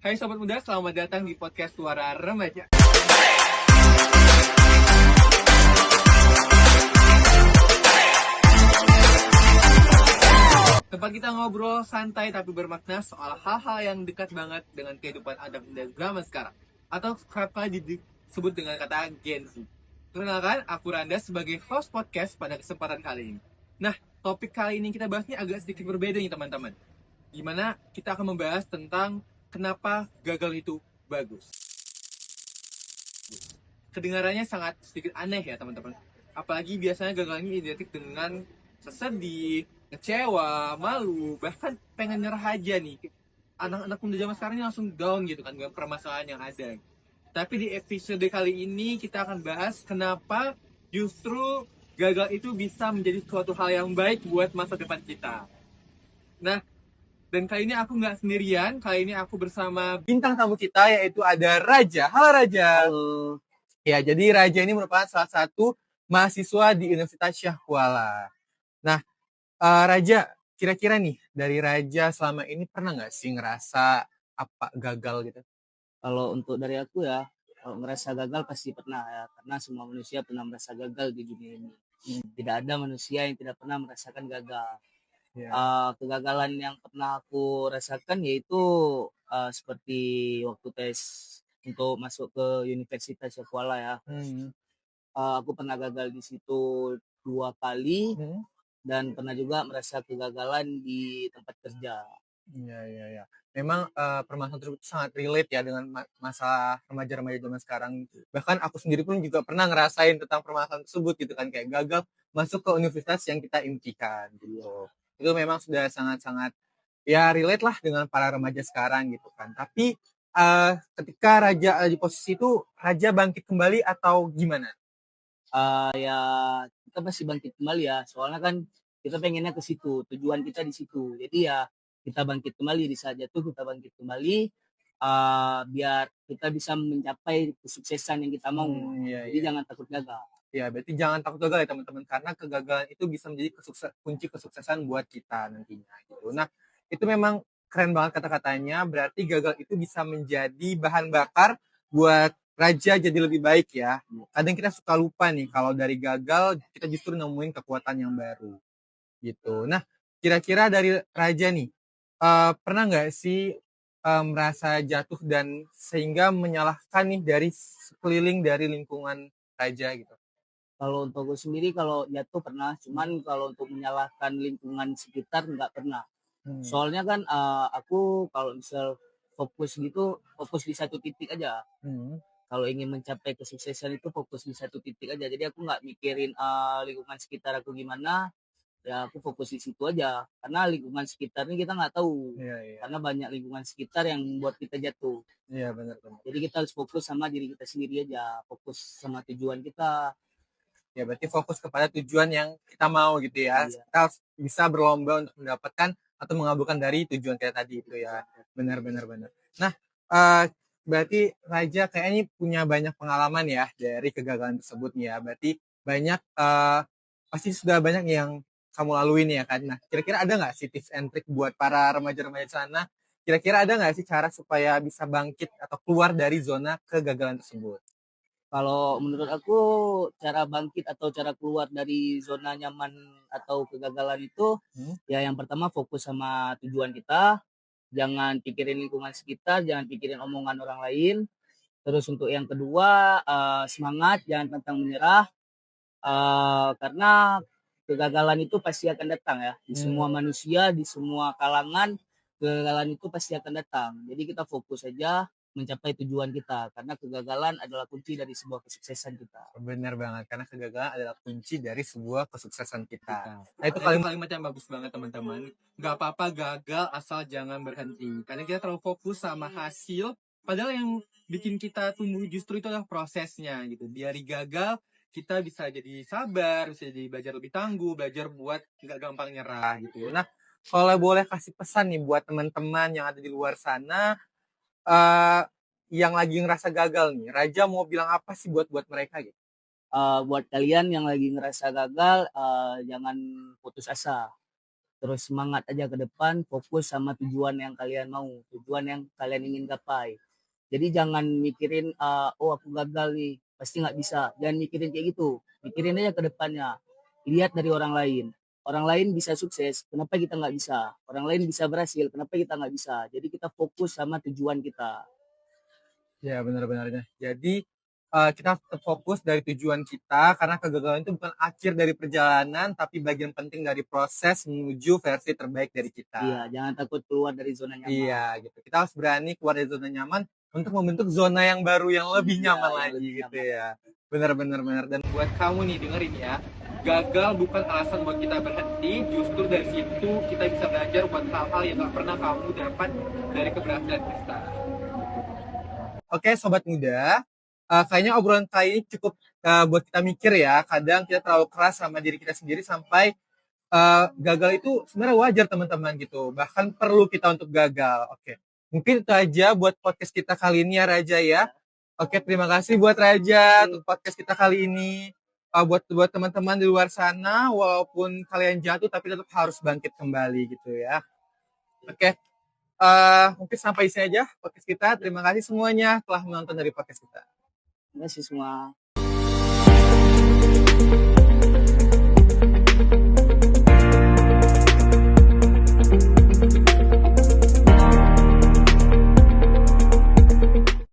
Hai Sobat Muda, selamat datang di podcast Suara Remaja. Tempat kita ngobrol santai tapi bermakna soal hal-hal yang dekat banget dengan kehidupan anak muda zaman sekarang. Atau kerap kali disebut dengan kata Gen Z. Perkenalkan, aku Randa sebagai host podcast pada kesempatan kali ini. Nah, topik kali ini kita bahasnya agak sedikit berbeda nih teman-teman. Dimana kita akan membahas tentang kenapa gagal itu bagus. Kedengarannya sangat sedikit aneh ya teman-teman. Apalagi biasanya gagal ini identik dengan sedih, kecewa, malu, bahkan pengen nyerah aja nih. Anak-anak muda zaman sekarang ini langsung down gitu kan dengan permasalahan yang ada. Tapi di episode kali ini kita akan bahas kenapa justru gagal itu bisa menjadi suatu hal yang baik buat masa depan kita. Nah, dan kali ini aku nggak sendirian, kali ini aku bersama bintang tamu kita yaitu ada Raja. Halo Raja. Halo. Ya, jadi Raja ini merupakan salah satu mahasiswa di Universitas Syah Kuala. Nah, Raja, kira-kira nih dari Raja selama ini pernah nggak sih ngerasa apa gagal gitu? Kalau untuk dari aku ya, kalau ngerasa gagal pasti pernah ya, karena semua manusia pernah merasa gagal di dunia ini. Tidak ada manusia yang tidak pernah merasakan gagal. Kegagalan yang pernah aku rasakan yaitu seperti waktu tes untuk masuk ke Universitas Syah Kuala ya. Aku pernah gagal di situ 2 kali dan pernah juga merasa kegagalan di tempat kerja. Iya. Memang permasalahan tersebut sangat relate ya dengan masalah remaja-remaja zaman sekarang. Bahkan aku sendiri pun juga pernah ngerasain tentang permasalahan tersebut gitu kan, kayak gagal masuk ke universitas yang kita impikan gitu. Itu memang sudah sangat-sangat ya relate lah dengan para remaja sekarang gitu kan. Tapi ketika Raja di posisi itu, Raja bangkit kembali atau gimana? Ya kita pasti bangkit kembali ya, soalnya kan kita pengennya ke situ, tujuan kita di situ. Jadi ya kita bangkit kembali di saat jatuh, kita bangkit kembali biar kita bisa mencapai kesuksesan yang kita mau. Jadi jangan takut gagal. Ya, berarti jangan takut gagal ya teman-teman, karena kegagalan itu bisa menjadi kunci kesuksesan buat kita nantinya gitu. Nah, itu memang keren banget kata-katanya, berarti gagal itu bisa menjadi bahan bakar buat Raja jadi lebih baik ya. Kadang kita suka lupa nih kalau dari gagal kita justru nemuin kekuatan yang baru gitu. Nah, kira-kira dari Raja nih, pernah nggak sih merasa jatuh dan sehingga menyalahkan nih dari sekeliling dari lingkungan Raja gitu? Kalau untuk aku sendiri kalau jatuh pernah, cuman kalau untuk menyalahkan lingkungan sekitar nggak pernah. Soalnya kan aku kalau misal fokus di satu titik aja. Kalau ingin mencapai kesuksesan itu fokus di satu titik aja. Jadi aku nggak mikirin lingkungan sekitar aku gimana, ya aku fokus di situ aja. Karena lingkungan sekitar ini kita nggak tahu. Karena banyak lingkungan sekitar yang membuat kita jatuh. Iya, benar. Jadi kita harus fokus sama diri kita sendiri aja, fokus sama tujuan kita. Ya, berarti fokus kepada tujuan yang kita mau gitu ya. Iya. Kita harus bisa berlomba untuk mendapatkan atau mengabulkan dari tujuan kita tadi itu ya. Benar. Nah, berarti Raja kayaknya punya banyak pengalaman ya dari kegagalan tersebut nih ya. Berarti banyak pasti sudah banyak yang kamu lalui nih ya kan. Nah, kira-kira ada nggak sih tips and trick buat para remaja-remaja di sana? Kira-kira ada nggak sih cara supaya bisa bangkit atau keluar dari zona kegagalan tersebut? Kalau menurut aku cara bangkit atau cara keluar dari zona nyaman atau kegagalan itu ya yang pertama fokus sama tujuan kita, jangan pikirin lingkungan sekitar, jangan pikirin omongan orang lain. Terus untuk yang kedua semangat, jangan pantang menyerah karena kegagalan itu pasti akan datang ya. Di semua manusia, di semua kalangan kegagalan itu pasti akan datang. Jadi kita fokus saja mencapai tujuan kita karena kegagalan adalah kunci dari sebuah kesuksesan kita. Benar banget, karena kegagalan adalah kunci dari sebuah kesuksesan kita. Nah, itu kalimat yang bagus banget teman-teman. Gak apa-apa gagal asal jangan berhenti. Karena kita terlalu fokus sama hasil, padahal yang bikin kita tumbuh justru itu adalah prosesnya gitu. Dari gagal kita bisa jadi sabar, bisa jadi belajar lebih tangguh, belajar buat gak gampang nyerah gitu. Nah, kalau boleh kasih pesan nih buat teman-teman yang ada di luar sana, yang lagi ngerasa gagal nih, Raja mau bilang apa sih buat mereka gitu? Buat kalian yang lagi ngerasa gagal, jangan putus asa. terus semangat aja ke depan, fokus sama tujuan yang kalian mau, tujuan yang kalian ingin gapai. Jadi jangan mikirin, oh aku gagal nih, pasti nggak bisa. Jangan mikirin kayak gitu. Mikirin aja ke depannya. Lihat dari orang lain. Orang lain bisa sukses, kenapa kita nggak bisa? Orang lain bisa berhasil, kenapa kita nggak bisa? Jadi kita fokus sama tujuan kita. Ya, benar-benarnya. Jadi kita tetap fokus dari tujuan kita karena kegagalan itu bukan akhir dari perjalanan, tapi bagian penting dari proses menuju versi terbaik dari Iya, kita. jangan takut keluar dari zona nyaman. Iya, gitu. Kita harus berani keluar dari zona nyaman untuk membentuk zona yang baru yang lebih Iya, nyaman yang lagi lebih gitu nyaman. ya. Benar-benar benar. Dan buat kamu nih dengerin ya, gagal bukan alasan buat kita berhenti, justru dari situ kita bisa belajar buat hal-hal yang gak pernah kamu dapat dari keberhasilan kita. Oke, sobat muda, kayaknya obrolan kali ini cukup buat kita mikir ya. Kadang kita terlalu keras sama diri kita sendiri sampai gagal itu sebenarnya wajar teman-teman gitu. Bahkan perlu kita untuk gagal. Oke, mungkin itu aja buat podcast kita kali ini ya Raja ya. Ya. Oke, terima kasih buat Raja untuk podcast kita kali ini. Buat teman-teman di luar sana, walaupun kalian jatuh tapi tetap harus bangkit kembali gitu ya. Oke, mungkin sampai sini aja podcast kita. Terima kasih semuanya telah menonton dari podcast kita. Terima kasih semua.